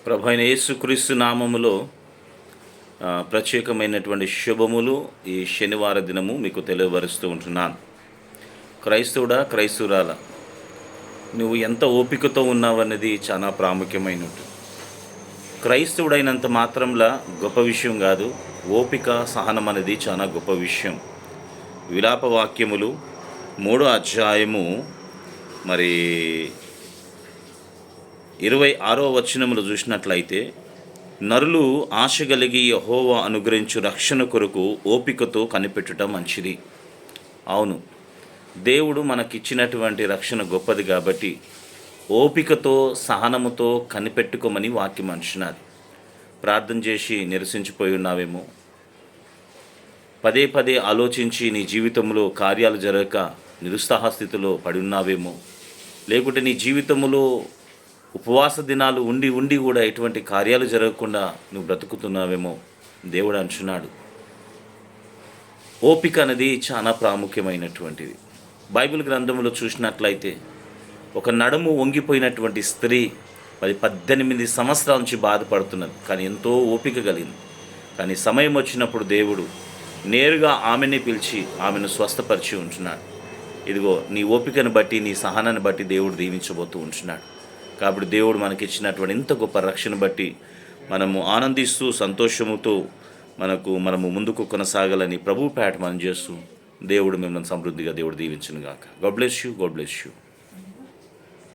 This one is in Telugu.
ప్రభు అయిన యేసుక్రీస్తు నామములో ప్రత్యేకమైనటువంటి శుభములు ఈ శనివార దినము మీకు తెలియపరుస్తూ ఉంటున్నాను. క్రైస్తవుడా, క్రైస్తవురాల, నువ్వు ఎంత ఓపికతో ఉన్నావన్నది చాలా ప్రాముఖ్యమైనది. క్రైస్తవుడైనంత మాత్రంలా గొప్ప విషయం కాదు, ఓపిక సహనం అనేది చాలా గొప్ప విషయం. విలాప వాక్యములు 3వ అధ్యాయము 26వ వచనములు చూసినట్లయితే, నరులు ఆశ కలిగి యెహోవా అనుగ్రహించు రక్షణ కొరకు ఓపికతో కనిపెట్టుట మంచిది. అవును, దేవుడు మనకిచ్చినటువంటి రక్షణ గొప్పది కాబట్టి ఓపికతో సహనముతో కనిపెట్టుకోమని వాక్యం అంటున్నది. ప్రార్థన చేసి నిరసించిపోయి ఉన్నావేమో, పదే పదే ఆలోచించి నీ జీవితంలో కార్యాలు జరగక నిరుత్సాహ స్థితిలో పడి ఉన్నావేమో, లేకుంటే నీ జీవితంలో ఉపవాస దినాలు ఉండి ఉండి కూడా ఎటువంటి కార్యాలు జరగకుండా నువ్వు బ్రతుకుతున్నావేమో. దేవుడు అంటున్నాడు, ఓపిక అనేది చాలా ప్రాముఖ్యమైనటువంటిది. బైబిల్ గ్రంథంలో చూసినట్లయితే ఒక నడుము వంగిపోయినటువంటి స్త్రీ 18 సంవత్సరాల నుంచి బాధపడుతున్నది, కానీ ఎంతో ఓపిక కలిగింది. కానీ సమయం వచ్చినప్పుడు దేవుడు నేరుగా ఆమెని పిలిచి ఆమెను స్వస్థపరిచి ఉంటున్నాడు. ఇదిగో నీ ఓపికను బట్టి, నీ సహనాన్ని బట్టి దేవుడు దీవించబోతూ ఉంటున్నాడు. కాబట్టి దేవుడు మనకిచ్చినటువంటి ఇంత గొప్ప రక్షణ బట్టి మనము ఆనందిస్తూ సంతోషముతో మనము ముందుకు కొనసాగాలని ప్రభు పేట మనం చేస్తూ దేవుడు మిమ్మల్ని సమృద్ధిగా దేవుడు దీవించును గాక. God bless you.